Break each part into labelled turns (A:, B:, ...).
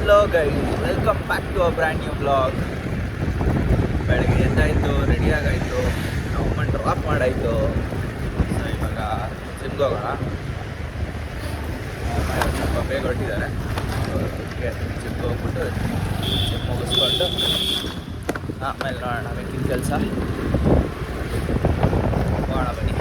A: Hello guys, welcome back to a brand new blog. ಬೆಳಗ್ಗೆ ಎದ್ದಾಯಿತು, ರೆಡಿಯಾಗಾಯಿತು, ನಮ್ಮನ್ನು ಡ್ರಾಪ್ ಮಾಡಾಯಿತು. ಸೊ ಇವಾಗ ಜಿಮ್ಗೆ ಹೋಗೋಣ. ಸ್ವಲ್ಪ ಬೇಗ ಹೊರಟಿದ್ದಾರೆ. ಜಿಮ್ಗೆ ಹೋಗ್ಬಿಟ್ಟು ಜಿಮ್ ಮುಗಿಸ್ಕೊಂಡು ಆಮೇಲೆ ನೋಡೋಣ ಬೇಕಿನ ಕೆಲಸ ಹೋಗೋಣ. ಬನ್ನಿ.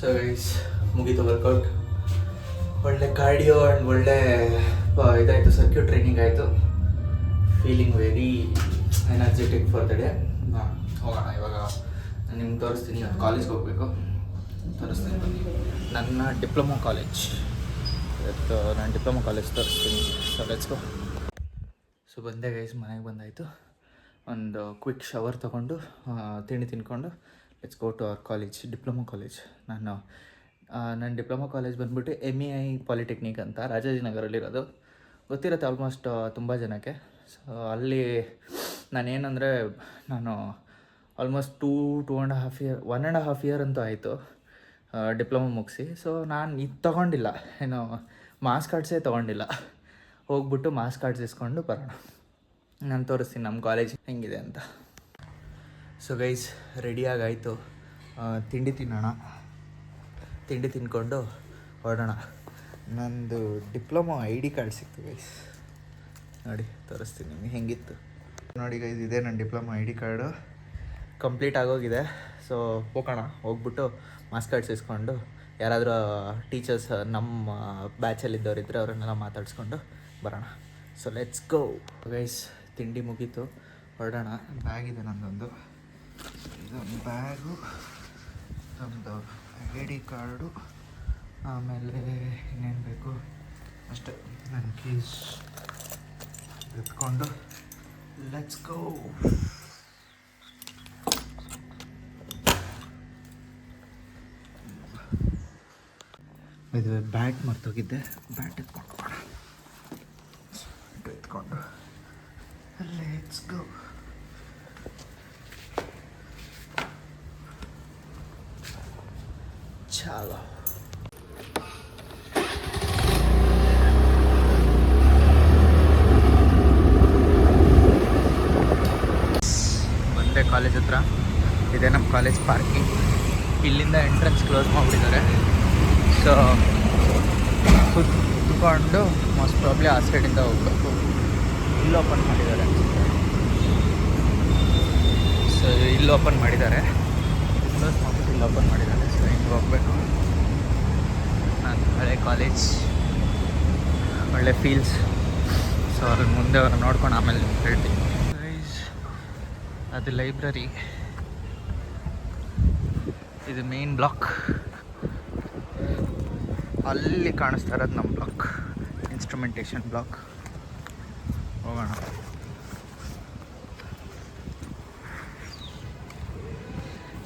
A: ಸೊ ಗೈಸ್, ಮುಗೀತು ವರ್ಕೌಟ್. ಒಳ್ಳೆ ಕಾರ್ಡಿಯೋ ಆ್ಯಂಡ್ ಒಳ್ಳೆ ಇದಾಯಿತು, ಸರ್ಕ್ಯೂಟ್ ಟ್ರೈನಿಂಗ್ ಆಯಿತು. Feeling very energetic for the day. ಹೋಗೋಣ. ಇವಾಗ ನಾನು ನಿಮ್ಗೆ ತೋರಿಸ್ತೀನಿ. ಇವತ್ತು ಕಾಲೇಜ್ಗೆ ಹೋಗಬೇಕು, ತೋರಿಸ್ತೀನಿ ಬನ್ನಿ. ನನ್ನ ಡಿಪ್ಲೊಮೊ ಕಾಲೇಜ್, ಇವತ್ತು ನಾನು ಡಿಪ್ಲೊಮೊ ಕಾಲೇಜ್ ತೋರಿಸ್ತೀನಿ. So let's go. ಸೊ ಬಂದೆ ಗೈಸ್, ಮನೆಗೆ ಬಂದಾಯಿತು. ಒಂದು ಕ್ವಿಕ್ ಶವರ್ ತೊಗೊಂಡು ತಿಂಡಿ ತಿನ್ಕೊಂಡು let's go to our college, diploma college. ನನ್ನ ಡಿಪ್ಲೊಮೊ ಕಾಲೇಜ್ ಬಂದುಬಿಟ್ಟು MEI ಪಾಲಿಟೆಕ್ನಿಕ್ ಅಂತ ರಾಜಾಜಿನಗರಲ್ಲಿರೋದು. ಗೊತ್ತಿರುತ್ತೆ ಆಲ್ಮೋಸ್ಟ್ ತುಂಬ ಜನಕ್ಕೆ. ಸೊ ಅಲ್ಲಿ ನಾನು ಆಲ್ಮೋಸ್ಟ್ 1.5 ಇಯರ್ ಅಂತೂ ಆಯಿತು ಡಿಪ್ಲೊಮೊ ಮುಗಿಸಿ. ಸೊ ನಾನು ಇದು ತೊಗೊಂಡಿಲ್ಲ, ಮಾಸ್ ಕಾರ್ಡ್ಸೇ ತೊಗೊಂಡಿಲ್ಲ. ಹೋಗ್ಬಿಟ್ಟು ಮಾಸ್ ಕಾರ್ಡ್ಸ್ ಇಸ್ಕೊಂಡು ಬರೋಣ. ನಾನು ತೋರಿಸ್ತೀನಿ ನಮ್ಮ ಕಾಲೇಜ್ ಹೆಂಗಿದೆ ಅಂತ. ಸೊ ಗೈಸ್, ರೆಡಿಯಾಗಾಯಿತು. ತಿಂಡಿ ತಿನ್ನೋಣ. ತಿಂಡಿ ತಿನ್ಕೊಂಡು ಹೊರಡೋಣ. ನಂದು ಡಿಪ್ಲೊಮೊ ID ಕಾರ್ಡ್ ಸಿಕ್ತು ಗೈಸ್. ನೋಡಿ ತೋರಿಸ್ತೀನಿ ನಿಮಗೆ ಹೆಂಗಿತ್ತು. ನೋಡಿ ಗೈಸ್, ಇದೆ ನನ್ನ ಡಿಪ್ಲೊಮೊ ID ಕಾರ್ಡು. ಕಂಪ್ಲೀಟ್ ಆಗೋಗಿದೆ. ಸೊ ಹೋಗೋಣ. ಹೋಗ್ಬಿಟ್ಟು ಮಾಸ್ ಕಾರ್ಡ್ಸ್ ಇಸ್ಕೊಂಡು ಯಾರಾದರೂ ಟೀಚರ್ಸ್ ನಮ್ಮ ಬ್ಯಾಚಲ್ಲಿದ್ದವರಿದ್ದರೆ ಅವರನ್ನೆಲ್ಲ ಮಾತಾಡಿಸ್ಕೊಂಡು ಬರೋಣ. So let's go guys. ತಿಂಡಿ ಮುಗೀತು, ಹೊರಡೋಣ. ಬ್ಯಾಗಿದೆ ನಂದೊಂದು, ಇದೊಂದು ಬ್ಯಾಗು, ಇದೊಂದು ID ಕಾರ್ಡು, ಆಮೇಲೆ ಇನ್ನೇನು ಬೇಕು ಅಷ್ಟೇ. ನನ್ನ ಕೀಸ್ ಎತ್ಕೊಂಡು ಲೆಟ್ಸ್ ಗೋ. ಇದು ಬ್ಯಾಟ್ ಮರ್ತೋಗಿದ್ದೆ, ಬ್ಯಾಟ್ ಎತ್ಕೊಂಡು ಲೆಟ್ಸ್ ಗೋ. ಚಾಲೋ. ಬಂದೆ ಕಾಲೇಜ್ ಹತ್ರ. ಇದೆ ನಮ್ಮ ಕಾಲೇಜ್ ಪಾರ್ಕಿಂಗ್. ಇಲ್ಲಿಂದ ಎಂಟ್ರೆನ್ಸ್ ಕ್ಲೋಸ್ ಮಾಡಿಬಿಟ್ಟಿದ್ದಾರೆ. ಸೊ ಸುತ್ತಕೊಂಡು ಮೋಸ್ಟ್ ಪ್ರಾಬ್ಲಿ ಆ ಸೈಡಿಂದ ಹೋಗ್ಬೇಕು. ಇಲ್ಲಿ ಓಪನ್ ಮಾಡಿದ್ದಾರೆ. ಸೊ ಇಲ್ಲಿ ಓಪನ್ ಮಾಡಿದ್ದಾರೆ, ಕ್ಲೋಸ್ ಮಾಡಿಬಿಟ್ಟು ಇಲ್ಲಿ ಓಪನ್ ಮಾಡಿದ್ದಾರೆ. ಸೊ ಹಿಂಗೆ ಹೋಗ್ಬೇಕು. ನಾನು ಹಳೆ ಕಾಲೇಜ್, ಒಳ್ಳೆ ಫೀಲ್ಸ್. ಸೊ ಅದ್ರ ಮುಂದೆ ಅವ್ರು ನೋಡ್ಕೊಂಡು ಆಮೇಲೆ ಹೇಳ್ತೀನಿ. ಅದು ಲೈಬ್ರರಿ, ಇದು ಮೇನ್ ಬ್ಲಾಕ್. ಅಲ್ಲಿ ಕಾಣಿಸ್ತಾ ಇರೋದು ನಮ್ಮ ಬ್ಲಾಕ್, ಇನ್ಸ್ಟ್ರುಮೆಂಟೇಷನ್ ಬ್ಲಾಕ್. ಹೋಗೋಣ.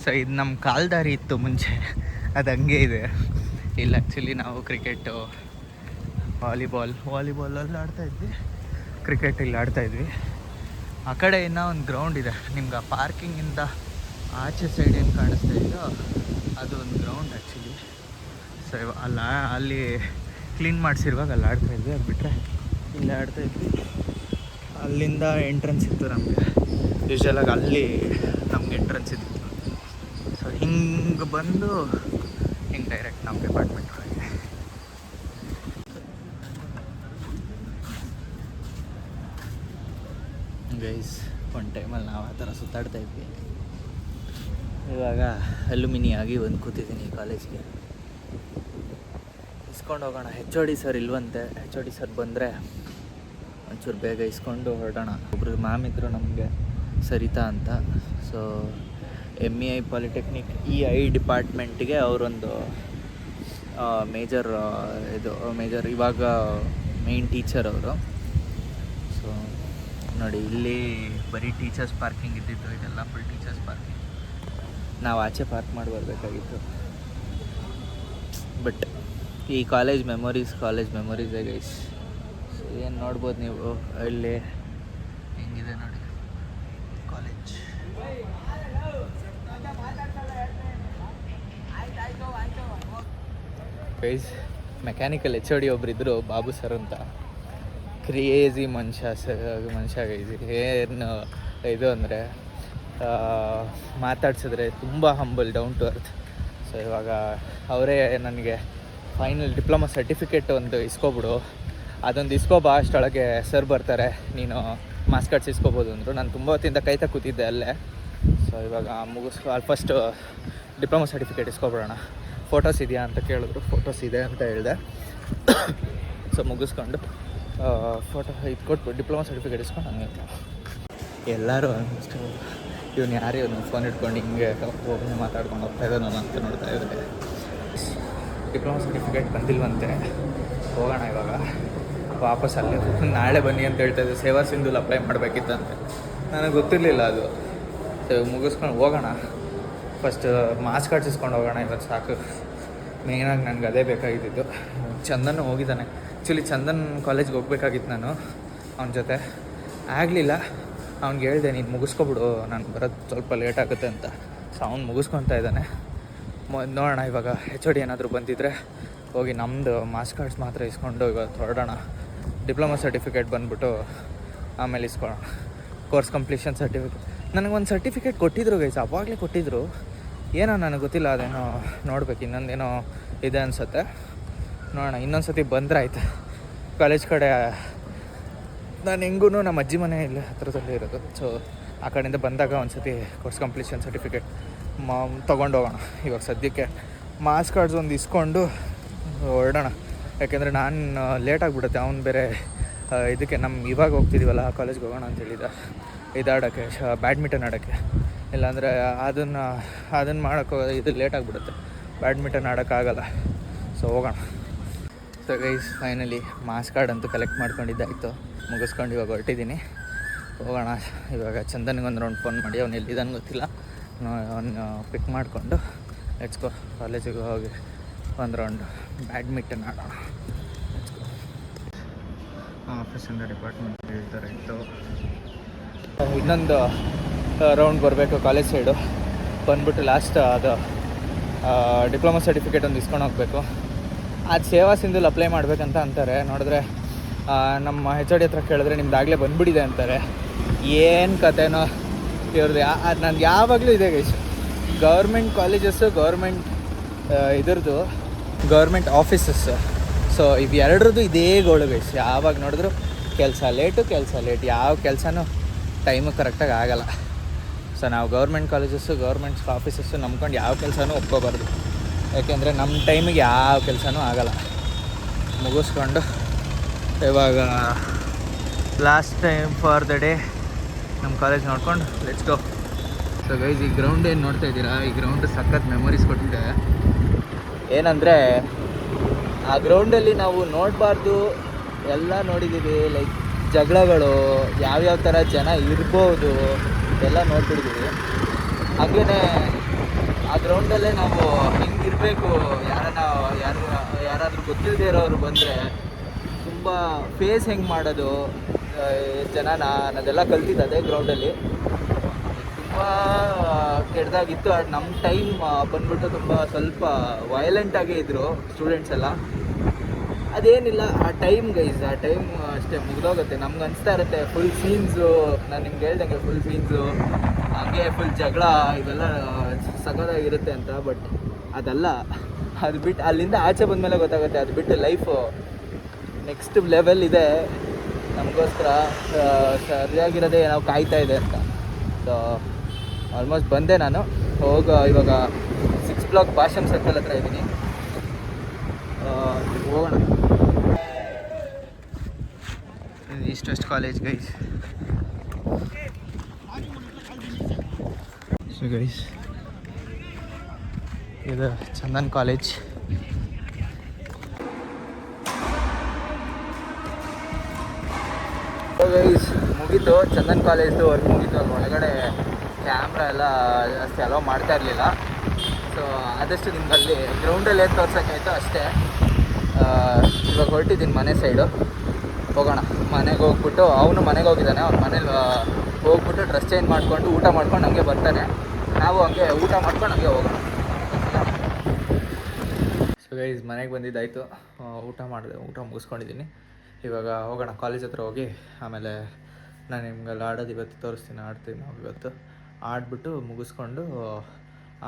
A: ಸೊ ಇದು ನಮ್ಮ ಕಾಲ್ದಾರಿ ಇತ್ತು ಮುಂಚೆ, ಅದು ಹಂಗೆ ಇದೆ. ಇಲ್ಲಿ ಆ್ಯಕ್ಚುಲಿ ನಾವು ಕ್ರಿಕೆಟು, ವಾಲಿಬಾಲಲ್ಲಿ ಆಡ್ತಾಯಿದ್ವಿ, ಕ್ರಿಕೆಟ್ ಇಲ್ಲಿ ಆಡ್ತಾಯಿದ್ವಿ. ಆ ಕಡೆ ಇನ್ನೂ ಒಂದು ಗ್ರೌಂಡ್ ಇದೆ. ನಿಮ್ಗೆ ಆ ಪಾರ್ಕಿಂಗಿಂದ ಆಚೆ ಸೈಡ್ ಏನು ಕಾಣಿಸ್ತಾ ಇದೆಯೋ ಅದು ಒಂದು ಗ್ರೌಂಡ್ ಆ್ಯಕ್ಚುಲಿ. ಸೊ ಅಲ್ಲಿ ಕ್ಲೀನ್ ಮಾಡಿಸಿರುವಾಗ ಅಲ್ಲಿ ಆಡ್ತಾಯಿದ್ವಿ. ಅದು ಬಿಟ್ಟರೆ ಇಲ್ಲಿ ಆಡ್ತಾಯಿದ್ವಿ. ಅಲ್ಲಿಂದ ಎಂಟ್ರೆನ್ಸ್ ಇತ್ತು ನಮಗೆ. ಯೂಶ್ವಲಾಗಿ ಅಲ್ಲಿ ನಮ್ಗೆ ಎಂಟ್ರೆನ್ಸ್ ಇತ್ತು. ಸೊ ಹಿಂಗೆ ಬಂದು ಹಿಂಗೆ ಡೈರೆಕ್ಟ್ ನಮ್ಮ ಡಿಪಾರ್ಟ್ಮೆಂಟ್ ಒಳಗೆ. ಗೈಸ್, ಒಂದು ಟೈಮಲ್ಲಿ ನಾವು ಆ ಥರ ಸುತ್ತಾಡ್ತಾಯಿದ್ವಿ. ಇವಾಗ ಅಲ್ಯುಮಿನಿ ಆಗಿ ಬಂದು ಕೂತಿದ್ದೀನಿ ಕಾಲೇಜ್ಗೆ. ಇಸ್ಕೊಂಡು ಹೋಗೋಣ. HOD ಸರ್ ಇಲ್ವಂತೆ. HOD ಸರ್ ಬಂದರೆ ಒಂಚೂರು ಬೇಗ ಇಸ್ಕೊಂಡು ಹೊರಡೋಣ. ಒಬ್ಬರು ಮ್ಯಾಮ್ ಇದ್ದರು ನಮಗೆ, ಸರಿತಾ ಅಂತ. ಸೊ MEI ಪಾಲಿಟೆಕ್ನಿಕ್ EI ಡಿಪಾರ್ಟ್ಮೆಂಟಿಗೆ ಅವರೊಂದು ಮೇಜರ್ ಇವಾಗ ಮೇನ್ ಟೀಚರ್ ಅವರು. ಸೊ ನೋಡಿ, ಇಲ್ಲಿ ಬರೀ ಟೀಚರ್ಸ್ ಪಾರ್ಕಿಂಗ್ ಇದ್ದಿದ್ದು, ಇದೆಲ್ಲ ಫುಲ್ ಟೀಚರ್ಸ್ ಪಾರ್ಕಿಂಗ್. ನಾವು ಆಚೆ ಪಾರ್ಕ್ ಮಾಡಿ ಬರಬೇಕಾಗಿತ್ತು. ಬಟ್ ಈ ಕಾಲೇಜ್ ಮೆಮೊರೀಸೇ ಗೈಸ್. ಸೊ ಏನು ನೋಡ್ಬೋದು ನೀವು ಇಲ್ಲಿ ಹೆಂಗಿದೆ ನೋಡಿ college. Guys mechanical H O D ಒಬ್ಬರಿದ್ದರು, ಬಾಬು ಸರ್ ಅಂತ. ಕ್ರೇಜಿ ಮನುಷ್ಯ ಗೈಸ್. ಏನು ಇದು ಅಂದರೆ ಮಾತಾಡ್ಸಿದ್ರೆ ತುಂಬ humble, down to earth. So ಇವಾಗ ಅವರೇ ನನಗೆ ಫೈನಲ್ ಡಿಪ್ಲೊಮಾ ಸರ್ಟಿಫಿಕೇಟ್ ಒಂದು ಇಸ್ಕೊಬಿಡು, ಅದೊಂದು ಇಸ್ಕೊಬಾ, ಅಷ್ಟೊಳಗೆ ಸರ್ ಬರ್ತಾರೆ, ನೀನು ಮಾರ್ಕ್ಸ್ ಕಾರ್ಡ್ಸ್ ಇಸ್ಕೊಬೋದು ಅಂದರು. ನಾನು ತುಂಬ ಹೊತ್ತಿಂದ ಕಾಯ್ತಾ ಕೂತಿದ್ದೆ ಅಲ್ಲೇ. ಸೊ ಇವಾಗ ಫಸ್ಟ್ ಡಿಪ್ಲೊಮಾ ಸರ್ಟಿಫಿಕೇಟ್ ಇಸ್ಕೊಬಿಡೋಣ. ಫೋಟೋಸ್ ಇದೆಯಾ ಅಂತ ಕೇಳಿದ್ರು, ಫೋಟೋಸ್ ಇದೆ ಅಂತ ಹೇಳಿದೆ. ಸೊ ಮುಗಿಸ್ಕೊಂಡು ಫೋಟೋ ಇದು ಕೊಟ್ಟು ಡಿಪ್ಲೊಮಾ ಸರ್ಟಿಫಿಕೇಟ್ ಇಸ್ಕೊಂಡು ಹಂಗೆ ಎಲ್ಲರೂ ಅಷ್ಟು ಇವನು ಯಾರು ಇವನು ಫೋನ್ ಇಟ್ಕೊಂಡು ಹಿಂಗೆ ಹೋಗಿ ಮಾತಾಡ್ಕೊಂಡು ಹೋಗ್ತಾ ಇದ್ದಾನೆ ಅಂತ ನೋಡ್ತಾ ಇದ್ದಾರೆ. ಡಿಪ್ಲೊಮಾ ಸರ್ಟಿಫಿಕೇಟ್ ಬಂದಿಲ್ವಂತೆ, ಹೋಗೋಣ ಇವಾಗ ವಾಪಸ್ ಅಲ್ಲೇ. ನಾಳೆ ಬನ್ನಿ ಅಂತ ಹೇಳ್ತಾಯಿದ್ದೆ, ಸೇವಾ ಸಿಂಧುಲ್ ಅಪ್ಲೈ ಮಾಡಬೇಕಿತ್ತಂತೆ, ನನಗೆ ಗೊತ್ತಿರಲಿಲ್ಲ ಅದು. ಸೊ ಮುಗಿಸ್ಕೊಂಡು ಹೋಗೋಣ. ಫಸ್ಟ್ ಮಾರ್ಕ್ಸ್ ಕಾರ್ಡ್ಸ್ ಇಸ್ಕೊಂಡು ಹೋಗೋಣ ಇವತ್ತು, ಸಾಕು. ಮೇಯ್ನಾಗಿ ನನಗೆ ಅದೇ ಬೇಕಾಗಿದ್ದು. ಚಂದನ್ ಹೋಗಿದ್ದಾನೆ, ಆ್ಯಕ್ಚುಲಿ ಚಂದನ್ ಕಾಲೇಜ್ಗೆ ಹೋಗ್ಬೇಕಾಗಿತ್ತು ನಾನು ಅವನ ಜೊತೆ, ಆಗಲಿಲ್ಲ. ಅವ್ನಿಗೆ ಹೇಳಿದೆ, ನೀನು ಮುಗಿಸ್ಕೊಬಿಡು, ನಾನು ಬರೋದು ಸ್ವಲ್ಪ ಲೇಟ್ ಆಗುತ್ತೆ ಅಂತ. ಸೊ ಅವ್ನು ಮುಗಿಸ್ಕೊತಾ ಇದ್ದಾನೆ. ನೋಡೋಣ ಇವಾಗ ಎಚ್ ಒ ಡಿ ಏನಾದರೂ ಬಂದಿದ್ದರೆ ಹೋಗಿ ನಮ್ಮದು ಮಾರ್ಕ್ಸ್ ಕಾರ್ಡ್ಸ್ ಮಾತ್ರ ಇಸ್ಕೊಂಡು ಇವತ್ತು ಹೊರಡೋಣ. ಡಿಪ್ಲೊಮಾ ಸರ್ಟಿಫಿಕೇಟ್ ಬಂದುಬಿಟ್ಟು ಆಮೇಲೆ ಇಸ್ಕೊಳ್ಳೋಣ. ಕೋರ್ಸ್ ಕಂಪ್ಲೀಷನ್ ಸರ್ಟಿಫಿಕೇಟ್ ನನಗೊಂದು ಸರ್ಟಿಫಿಕೇಟ್ ಕೊಟ್ಟಿದ್ರು ಗೈಸ್, ಅವಾಗಲೇ ಕೊಟ್ಟಿದ್ರು. ಏನೋ ನನಗೆ ಗೊತ್ತಿಲ್ಲ, ಅದೇನೋ ನೋಡ್ಬೇಕು, ಇನ್ನೊಂದೇನೋ ಇದೆ ಅನಿಸುತ್ತೆ. ನೋಡೋಣ, ಇನ್ನೊಂದು ಸತಿ ಬಂದರೆ ಆಯ್ತು. ಕಾಲೇಜ್ ಕಡೆ ನಾನು ಹೆಂಗೂ ನಮ್ಮ ಅಜ್ಜಿ ಮನೆ ಇಲ್ಲಿ ಹತ್ರದಲ್ಲೇ ಇರೋದು. ಸೊ ಆ ಕಡೆಯಿಂದ ಬಂದಾಗ ಒಂದು ಸತಿ ಕೋರ್ಸ್ ಕಂಪ್ಲೀಷನ್ ಸರ್ಟಿಫಿಕೇಟ್ ತೊಗೊಂಡು ಹೋಗೋಣ. ಇವಾಗ ಸದ್ಯಕ್ಕೆ ಮಾರ್ಕ್ಸ್ ಕಾರ್ಡ್ಸ್ ಒಂದು ಇಸ್ಕೊಂಡು ಹೊರಡೋಣ. ಯಾಕೆಂದರೆ ನಾನು ಲೇಟಾಗಿಬಿಡುತ್ತೆ. ಅವ್ನು ಬೇರೆ ಇದಕ್ಕೆ ಇವಾಗ ಹೋಗ್ತಿದ್ದೀವಲ್ಲ ಆ ಕಾಲೇಜ್ಗೆ ಹೋಗೋಣ ಅಂತ ಹೇಳಿದ, ಇದಾಡೋಕ್ಕೆ, ಬ್ಯಾಡ್ಮಿಂಟನ್ ಆಡೋಕ್ಕೆ. ಇಲ್ಲಾಂದರೆ ಅದನ್ನು ಮಾಡೋಕ್ಕೆ ಇದು ಲೇಟಾಗಿಬಿಡುತ್ತೆ, ಬ್ಯಾಡ್ಮಿಂಟನ್ ಆಡೋಕ್ಕಾಗಲ್ಲ. ಸೊ ಹೋಗೋಣ. So guys finally marks card ಅಂತೂ ಕಲೆಕ್ಟ್ ಮಾಡ್ಕೊಂಡಿದ್ದಾಯಿತು, ಮುಗಿಸ್ಕೊಂಡು ಇವಾಗ ಹೊರಟಿದ್ದೀನಿ. ಹೋಗೋಣ ಇವಾಗ. ಚಂದನ್ಗೊಂದು ರೌಂಡ್ ಫೋನ್ ಮಾಡಿ, ಅವ್ನು ಎಲ್ಲಿದ್ದಾನೆ ಗೊತ್ತಿಲ್ಲ, ಅವನು ಪಿಕ್ ಮಾಡಿಕೊಂಡು ಲೆಟ್ಸ್ ಗೋ. ಕಾಲೇಜಿಗೆ ಹೋಗಿ ಒಂದು ರೌಂಡ್ ಬ್ಯಾಡ್ಮಿಂಟನ್ ಆಡೋಣ. ಆಫೀಸಿಂದ ಡಿಪಾರ್ಟ್ಮೆಂಟ್ ಹೇಳ್ತಾರೆ ಇತ್ತು. ಇನ್ನೊಂದು ರೌಂಡ್ ಬರಬೇಕು ಕಾಲೇಜ್ ಸೈಡು, ಬಂದ್ಬಿಟ್ಟು ಲಾಸ್ಟ್ ಅದು ಡಿಪ್ಲೊಮಾ ಸರ್ಟಿಫಿಕೇಟ್ ಒಂದು ಇಸ್ಕೊಂಡು ಹೋಗಬೇಕು. ಅದು ಸೇವಾ ಸಿಂಧುಲ್ ಅಪ್ಲೈ ಮಾಡಬೇಕಂತ ಅಂತಾರೆ. ನೋಡಿದ್ರೆ ನಮ್ಮ ಹೆಚ್ ಒ ಡಿ ಹತ್ರ ಕೇಳಿದ್ರೆ ನಿಮ್ದಾಗಲೇ ಬಂದುಬಿಟ್ಟಿದೆ ಅಂತಾರೆ. ಏನು ಕತೆನೋ ಇವ್ರದ್ದು. ಅದು ನನಗೆ ಯಾವಾಗಲೂ ಇದೆ ಗೈಸ್, ಗೌರ್ಮೆಂಟ್ ಕಾಲೇಜಸ್ಸು, ಗೌರ್ಮೆಂಟ್ ಇದ್ರದ್ದು ಗೌರ್ಮೆಂಟ್ ಆಫೀಸಸ್ಸು. ಸೊ ಇವು ಎರಡರದ್ದು ಇದೇ ಗೋಳು ಗೈಸ್. ಯಾವಾಗ ನೋಡಿದ್ರು ಕೆಲಸ ಲೇಟ್, ಯಾವ ಕೆಲಸನೂ ಟೈಮಿಗೆ ಕರೆಕ್ಟಾಗಿ ಆಗೋಲ್ಲ. ಸೊ ನಾವು ಗೌರ್ಮೆಂಟ್ ಕಾಲೇಜಸ್ಸು, ಗೌರ್ಮೆಂಟ್ ಆಫೀಸಸ್ಸು ನಂಬ್ಕೊಂಡು ಯಾವ ಕೆಲಸನೂ ಒಪ್ಕೋಬಾರ್ದು. ಯಾಕೆಂದರೆ ನಮ್ಮ ಟೈಮಿಗೆ ಯಾವ ಕೆಲಸನೂ ಆಗೋಲ್ಲ. ಮುಗಿಸ್ಕೊಂಡು ಇವಾಗ last time for the day ನಮ್ಮ ಕಾಲೇಜ್ ನೋಡ್ಕೊಂಡು ಲೆಟ್ಸ್ ಗೋ. ಸೊ ಗೈಸ್ ಈ ಗ್ರೌಂಡ್ ಏನು ನೋಡ್ತಾ ಇದ್ದೀರಾ, ಈ ಗ್ರೌಂಡ್ ಸಖತ್ ಮೆಮೊರೀಸ್ ಕೊಟ್ಟಿದೆ. ಏನಂದರೆ ಆ ಗ್ರೌಂಡಲ್ಲಿ ನಾವು ನೋಡಬಾರ್ದು ಎಲ್ಲ ನೋಡಿದ್ದೀವಿ. ಲೈಕ್ ಜಗಳಗಳು, ಯಾವ್ಯಾವ ಥರ ಜನ ಇರ್ಬೋದು ಎಲ್ಲ ನೋಡ್ತಿದ್ದೀವಿ. ಹಾಗೇ ಆ ಗ್ರೌಂಡಲ್ಲೇ ನಾವು ಹಿಂಗಿರಬೇಕು, ಯಾರಾದರೂ ಗೊತ್ತಿಲ್ಲದೆ ಇರೋರು ಬಂದರೆ ತುಂಬ ಫೇಸ್ ಹೆಂಗೆ ಮಾಡೋದು ಜನನ ಅನ್ನೋದೆಲ್ಲ ಕಲ್ತಿದ್ದು ಅದೇ ಗ್ರೌಂಡಲ್ಲಿ. ತುಂಬ ಕೆಟ್ಟದಾಗಿತ್ತು. ನಮ್ಮ ಟೈಮ್ ಬಂದ್ಬಿಟ್ಟು ತುಂಬ ಸ್ವಲ್ಪ ವೈಲೆಂಟಾಗೇ ಇದ್ದರು ಸ್ಟೂಡೆಂಟ್ಸ್ ಎಲ್ಲ. ಅದೇನಿಲ್ಲ, ಆ ಟೈಮ್ ಗೈಸ್, ಆ ಟೈಮ್ ಅಷ್ಟೇ ಮುಗಿದೋಗುತ್ತೆ. ನಮ್ಗೆ ಅನಿಸ್ತಾ ಇರುತ್ತೆ ಫುಲ್ ಸೀನ್ಸು, ನಾನು ನಿಮ್ಗೆ ಹೇಳ್ದಂಗೆ ಫುಲ್ ಸೀನ್ಸು, ಹಾಗೆ ಫುಲ್ ಜಗಳ, ಇವೆಲ್ಲ ಸಖತ್ತಾಗಿರುತ್ತೆ ಅಂತ. ಬಟ್ ಅದಲ್ಲ, ಅದು ಬಿಟ್ಟು ಅಲ್ಲಿಂದ ಆಚೆ ಬಂದಮೇಲೆ ಗೊತ್ತಾಗುತ್ತೆ, ಅದು ಬಿಟ್ಟು ಲೈಫು ನೆಕ್ಸ್ಟ್ ಲೆವೆಲ್ ಇದೆ ನಮಗೋಸ್ಕರ, ಸರಿಯಾಗಿರೋದೇ ನಾವು ಕಾಯ್ತಾ ಇದೆ ಅಂತ. ಸೊ ಆಲ್ಮೋಸ್ಟ್ ಬಂದೆ ನಾನು. ಇವಾಗ 6 ಬ್ಲಾಕ್ ಭಾಷಮ್ ಸರ್ಕಲ್ ಹತ್ರ ಇದ್ದೀನಿ. ಹೋಗೋಣ. East west college guys. So guys ಇದು ಚಂದನ್ ಕಾಲೇಜ್. ಗೈಸ್ ಮುಗೀತು ಚಂದನ್ ಕಾಲೇಜ್ದು ವರ್ಕ್ ಮುಗೀತು. ಅಲ್ಲಿ ಒಳಗಡೆ ಕ್ಯಾಮ್ರಾ ಎಲ್ಲ ಜಾಸ್ತಿ ಅಲೋ ಮಾಡ್ತಾ ಇರಲಿಲ್ಲ. ಸೊ ಆದಷ್ಟು ನಿಮ್ಗೆ ಅಲ್ಲಿ ಗ್ರೌಂಡಲ್ಲಿ ಏನು ತೋರ್ಸೋಕ್ಕಾಯ್ತು ಅಷ್ಟೇ. ಇವಾಗ ಹೊರಟಿದ್ದೀನಿ ಮನೆ ಸೈಡು. ಹೋಗೋಣ. ಮನೆಗೆ ಹೋಗ್ಬಿಟ್ಟು, ಅವನು ಮನೆಗೆ ಹೋಗಿದ್ದಾನೆ, ಅವ್ನ ಮನೇಲಿ ಹೋಗ್ಬಿಟ್ಟು ಡ್ರೆಸ್ ಚೇಂಜ್ ಮಾಡಿಕೊಂಡು ಊಟ ಮಾಡ್ಕೊಂಡು ಹಂಗೆ ಬರ್ತಾನೆ. ನಾವು ಹಂಗೆ ಊಟ ಮಾಡ್ಕೊಂಡು ಹಂಗೆ ಹೋಗೋಣ. ಸೊ ಗೈಸ್ ಮನೆಗೆ ಬಂದಿದ್ದಾಯಿತು, ಊಟ ಮಾಡಿದೆ, ಊಟ ಮುಗಿಸ್ಕೊಂಡಿದ್ದೀನಿ. ಇವಾಗ ಹೋಗೋಣ ಕಾಲೇಜ್ ಹತ್ರ ಹೋಗಿ ಆಮೇಲೆ ನಾನು ನಿಮ್ಗೆಲ್ಲ ಆಡೋದು ಇವತ್ತು ತೋರಿಸ್ತೀನಿ, ಆಡ್ತೀನಿ ನಾವು ಇವತ್ತು. ಆಡ್ಬಿಟ್ಟು ಮುಗಿಸ್ಕೊಂಡು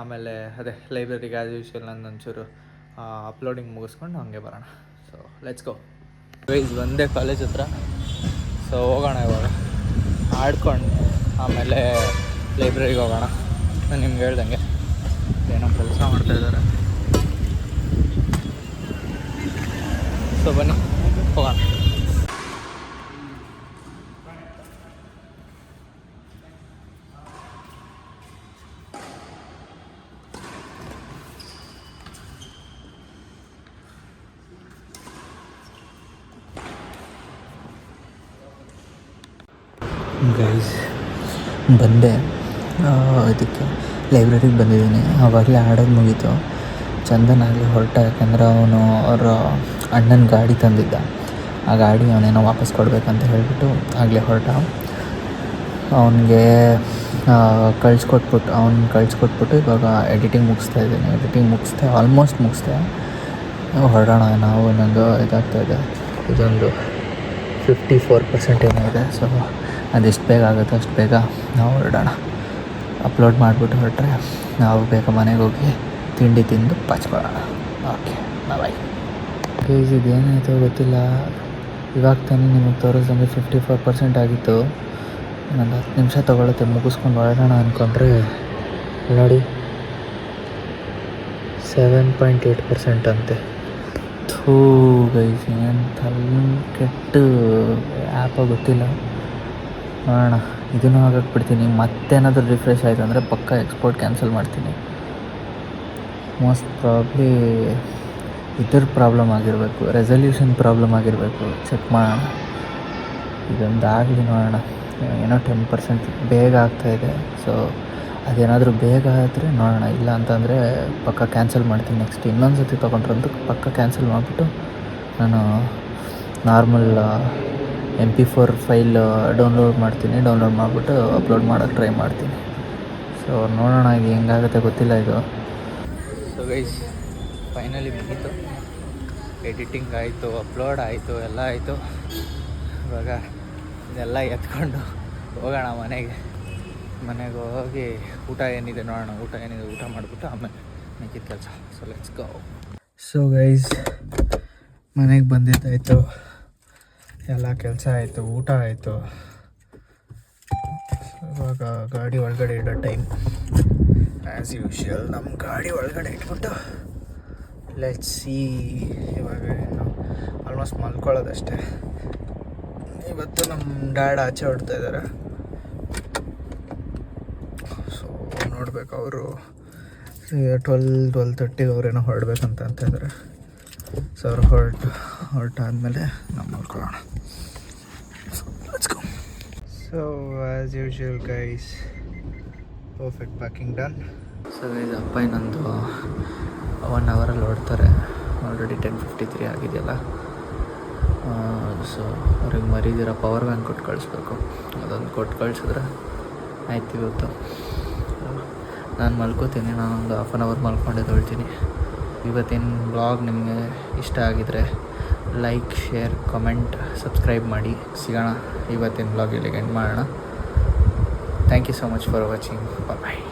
A: ಆಮೇಲೆ ಅದೇ ಲೈಬ್ರರಿಗೆ ಆ್ಯಸ್ ಯೂಶ್ವಲ್ ನಾನು ಒಂಚೂರು ಅಪ್ಲೋಡಿಂಗ್ ಮುಗಿಸ್ಕೊಂಡು ಹಂಗೆ ಬರೋಣ. So let's go guys. ಒಂದೇ ಕಾಲೇಜ್ ಹತ್ರ. ಸೊ ಹೋಗೋಣ ಇವಾಗ ಆಡ್ಕೊಂಡು ಆಮೇಲೆ ಲೈಬ್ರರಿಗೆ ಹೋಗೋಣ. ನಾನು ನಿಮ್ಗೆ ಹೇಳ್ದಂಗೆ ಏನೋ ಕೆಲಸ ಮಾಡ್ತಾಯಿದ್ದಾರೆ. ಸೊ ಬನ್ನಿ ಹೋಗೋಣ. ಗೈಸ್ ಬಂದೆ, ಇದಕ್ಕೆ ಲೈಬ್ರರಿಗೆ ಬಂದಿದ್ದೀನಿ. ಆವಾಗಲೇ ಆಡೋದು ಮುಗೀತು. ಚಂದನ್ ಆಗಲಿ ಹೊರಟ, ಯಾಕಂದ್ರೆ ಅವನು ಅವ್ರ ಅಣ್ಣನ ಗಾಡಿ ತಂದಿದ್ದ. ಆ ಗಾಡಿ ಅವನೇನೋ ವಾಪಸ್ ಕೊಡಬೇಕಂತ ಹೇಳಿಬಿಟ್ಟು ಆಗಲೇ ಹೊರಟ. ಅವನಿಗೆ ಕಳಿಸ್ಕೊಟ್ಬಿಟ್ಟು ಇವಾಗ ಎಡಿಟಿಂಗ್ ಮುಗಿಸ್ತಾ ಇದ್ದೀನಿ. ಆಲ್ಮೋಸ್ಟ್ ಮುಗಿಸ್ದೆ. ಹೊರಡೋಣ ನಾವು. ಇನ್ನೊಂದು ಇದಾಗ್ತಾಯಿದೆ, ಇದೊಂದು 54% ಏನೋ ಇದೆ. ಸೊ ಅದೆಷ್ಟು ಬೇಗ ಆಗುತ್ತೋ ಅಷ್ಟು ಬೇಗ ನಾವು ಹೊರಡೋಣ. ಅಪ್ಲೋಡ್ ಮಾಡಿಬಿಟ್ಟು ಹೊರಟ್ರೆ ನಾವು ಬೇಗ ಮನೆಗೆ ಹೋಗಿ ತಿಂಡಿ ತಿಂದು ಪಾಚ್ಕೊಳ್ಳೋಣ. Okay bye. ಗೈಸ್ ಇದೇನಾಯಿತೋ ಗೊತ್ತಿಲ್ಲ, ಇವಾಗ ತಾನೇ ನಿಮಗೆ ತೋರಿಸ್ದಂಗೆ 54% ಆಗಿತ್ತು. ಇನ್ನೊಂದು 10 ನಿಮಿಷ ತೊಗೊಳುತ್ತೆ ಮುಗಿಸ್ಕೊಂಡು ಹೊರಡೋಣ ಅಂದ್ಕೊಂಡ್ರೆ ನೋಡಿ 7.8% ಅಂತೆ. ಥೂ ಗೈಸ್, ಏನು ತಲೆ ಕೆಟ್ಟು ಆ್ಯಪ ಗೊತ್ತಿಲ್ಲ. ನೋಡೋಣ, ಇದನ್ನು ಆಗಕ್ಕೆ ಬಿಡ್ತೀನಿ. ಮತ್ತೇನಾದರೂ ರಿಫ್ರೆಶ್ ಆಯಿತು ಅಂದರೆ ಪಕ್ಕ ಎಕ್ಸ್ಪೋರ್ಟ್ ಕ್ಯಾನ್ಸಲ್ ಮಾಡ್ತೀನಿ. ಮೋಸ್ಟ್ ಪ್ರಾಬ್ಲಿ ಇದ್ರ ಪ್ರಾಬ್ಲಮ್ ಆಗಿರಬೇಕು, ರೆಸಲ್ಯೂಷನ್ ಪ್ರಾಬ್ಲಮ್ ಆಗಿರಬೇಕು. ಚೆಕ್ ಮಾಡೋಣ, ಇದೊಂದಾಗಲಿ ನೋಡೋಣ. ಏನೋ 10% ಬೇಗ ಆಗ್ತಾಯಿದೆ. ಸೊ ಅದೇನಾದರೂ ಬೇಗ ಆದರೆ ನೋಡೋಣ, ಇಲ್ಲ ಅಂತಂದರೆ ಪಕ್ಕ ಕ್ಯಾನ್ಸಲ್ ಮಾಡ್ತೀನಿ. ನೆಕ್ಸ್ಟ್ ಇನ್ನೊಂದು ಸರ್ತಿ ತೊಗೊಂಡ್ರಂತೂ ಪಕ್ಕ ಕ್ಯಾನ್ಸಲ್ ಮಾಡಿಬಿಟ್ಟು ನಾನು ನಾರ್ಮಲ್ MP4 ಫೈಲ್ ಡೌನ್ಲೋಡ್ ಮಾಡಿಬಿಟ್ಟು ಅಪ್ಲೋಡ್ ಮಾಡೋಕ್ಕೆ ಟ್ರೈ ಮಾಡ್ತೀನಿ. ಸೊ ನೋಡೋಣ, ಈಗ ಹೆಂಗಾಗುತ್ತೆ ಗೊತ್ತಿಲ್ಲ ಇದು. ಸೊ ಗೈಸ್ ಫೈನಲಿ ಮುಗೀತು, ಎಡಿಟಿಂಗ್ ಆಯಿತು, ಅಪ್ಲೋಡ್ ಆಯಿತು, ಎಲ್ಲ ಆಯಿತು. ಇವಾಗ ಇದೆಲ್ಲ ಎತ್ಕೊಂಡು ಹೋಗೋಣ ಮನೆಗೆ ಹೋಗಿ ಊಟ ಏನಿದೆ ನೋಡೋಣ. ಊಟ ಮಾಡಿಬಿಟ್ಟು ಆಮೇಲೆ ಮಿಕ್ಕಿದ ಕೆಲಸ. So let's go. So guys ಮನೆಗೆ ಬಂದಿದ್ದಾಯಿತು, ಎಲ್ಲ ಕೆಲಸ ಆಯಿತು, ಊಟ ಆಯಿತು. ಇವಾಗ ಗಾಡಿ ಒಳಗಡೆ ಇಡೋ ಟೈಮ್. ಆ್ಯಸ್ ಯೂಶ್ವಲ್ ನಮ್ಮ ಗಾಡಿ ಒಳಗಡೆ ಇಟ್ಬಿಟ್ಟು ಲೆಟ್ಸ್ ಸಿ. ಇವಾಗ ಆಲ್ಮೋಸ್ಟ್ ಮಲ್ಕೊಳ್ಳೋದಷ್ಟೇ. ಇವತ್ತು ನಮ್ಮ ಡ್ಯಾಡ್ ಆಚೆ ಹೊಡ್ತಾ ಇದ್ದಾರೆ. ಸೊ ನೋಡ್ಬೇಕು, ಅವರು 12:30 ಅವರೇನೋ ಹೊರಡ್ಬೇಕಂತ ಇದ್ದಾರೆ. ಸೊ ಅವ್ರು ಹೊರಟಾದ್ಮೇಲೆ ನಾವು ಮಲ್ಕೊಳ್ಳೋಣ. So as usual guys, perfect packing done. So guys ಅಪ್ಪ ಇನ್ನೊಂದು 1 ಅವರಲ್ಲಿ ಹೊರಡ್ತಾರೆ. ಆಲ್ರೆಡಿ 10:53 ಆಗಿದೆಯಲ್ಲ. ಸೊ ಅವ್ರಿಗೆ ಮರೀದಿರೋ ಪವರ್ ಬ್ಯಾಂಕ್ ಕೊಟ್ಟು ಕಳಿಸ್ಬೇಕು. ಅದೊಂದು ಕೊಟ್ಟು ಕಳಿಸಿದ್ರೆ ಆಯ್ತು ಇವತ್ತು. ನಾನು ಮಲ್ಕೋತೀನಿ, ನಾನೊಂದು 1/2 ಅವರ್ ಮಲ್ಕೊಂಡೆ ತೊಳ್ತೀನಿ. ಇವತ್ತಿನ ಬ್ಲಾಗ್ ನಿಮಗೆ ಇಷ್ಟ ಆಗಿದರೆ ಲೈಕ್, ಶೇರ್, ಕಮೆಂಟ್, ಸಬ್ಸ್ಕ್ರೈಬ್ ಮಾಡಿ. ಸಿಗೋಣ ಇವತ್ತಿನ ಬ್ಲಾಗ್ ಇಲ್ಲಿಗೆ ಎಂಡ್ ಮಾಡೋಣ. Thank you so much for watching. Bye.